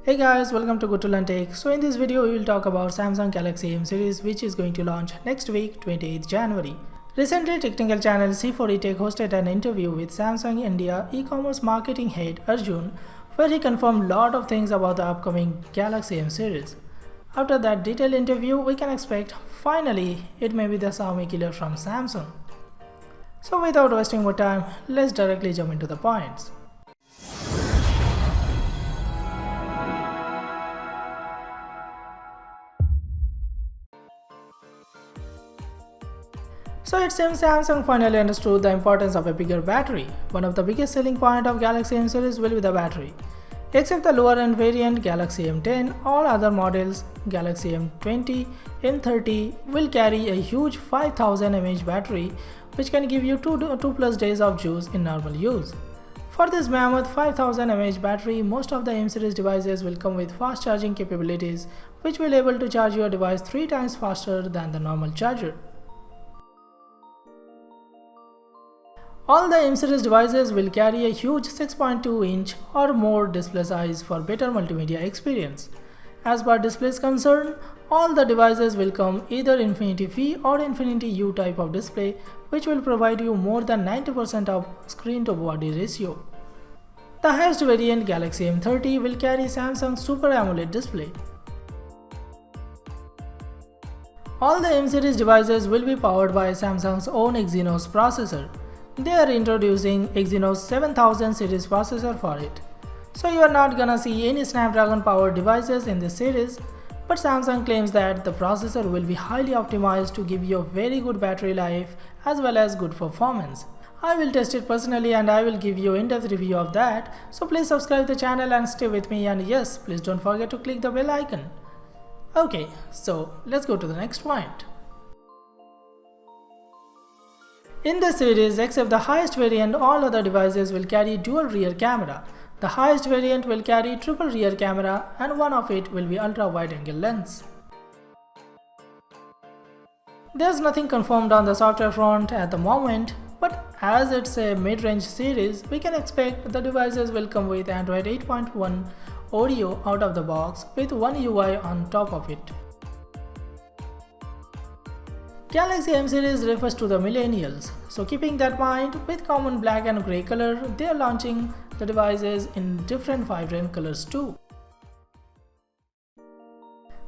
Hey guys, welcome to Good to Learn Tech. So in this video, we will talk about Samsung Galaxy M series, which is going to launch next week, 28th January. Recently, technical channel C4E Tech hosted an interview with Samsung India e-commerce marketing head Arjun, where he confirmed lot of things about the upcoming Galaxy M series. After that detailed interview, we can expect, finally, it may be the Xiaomi killer from Samsung. So without wasting more time, let's directly jump into the points. So it seems Samsung finally understood the importance of a bigger battery. One of the biggest selling points of Galaxy M series will be the battery. Except the lower end variant Galaxy M10, all other models Galaxy M20, M30 will carry a huge 5000 mAh battery which can give you 2+ days of juice in normal use. For this mammoth 5000 mAh battery, most of the M series devices will come with fast charging capabilities which will able to charge your device 3 times faster than the normal charger. All the M series devices will carry a huge 6.2-inch or more display size for better multimedia experience. As far as display is concerned, all the devices will come either Infinity V or Infinity U type of display, which will provide you more than 90% of screen to body ratio. The highest variant Galaxy M30 will carry Samsung Super AMOLED display. All the M series devices will be powered by Samsung's own Exynos processor. They are introducing Exynos 7000 series processor for it. So you are not gonna see any Snapdragon powered devices in this series, but Samsung claims that the processor will be highly optimized to give you a very good battery life as well as good performance. I will test it personally and I will give you in-depth review of that, so please subscribe the channel and stay with me, and yes, please don't forget to click the bell icon. Okay, so let's go to the next point. In this series, except the highest variant, all other devices will carry dual rear camera. The highest variant will carry triple rear camera and one of it will be ultra wide angle lens. There's nothing confirmed on the software front at the moment, but as it's a mid-range series, we can expect the devices will come with Android 8.1 audio out of the box with One UI on top of it. Galaxy M series refers to the millennials, so keeping that in mind, with common black and grey color, they are launching the devices in different vibrant colors too.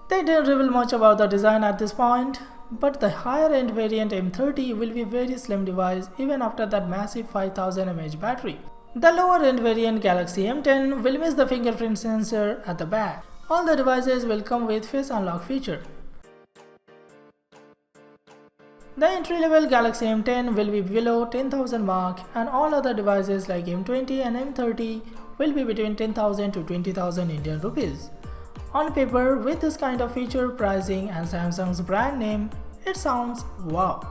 They didn't reveal much about the design at this point, but the higher end variant M30 will be a very slim device even after that massive 5000 mAh battery. The lower end variant Galaxy M10 will miss the fingerprint sensor at the back. All the devices will come with face unlock feature. The entry-level Galaxy M10 will be below 10,000 mark, and all other devices like M20 and M30 will be between 10,000 to 20,000 Indian rupees. On paper, with this kind of feature, pricing and Samsung's brand name, it sounds wow.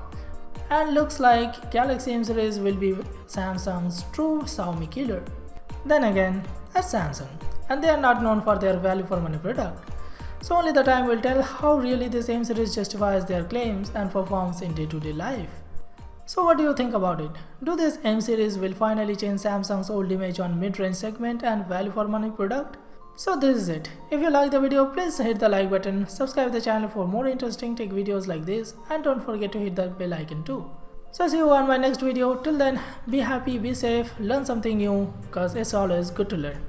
And looks like Galaxy M series will be Samsung's true Xiaomi killer. Then again, that's Samsung, and they are not known for their value for money product. So only the time will tell how really this M series justifies their claims and performs in day-to-day life. So what do you think about it? Do this M series will finally change Samsung's old image on mid-range segment and value for money product? So this is it. If you like the video, please hit the like button, subscribe the channel for more interesting tech videos like this, and don't forget to hit the bell icon too. So see you on my next video. Till then, be happy, be safe, learn something new, cause it's always good to learn.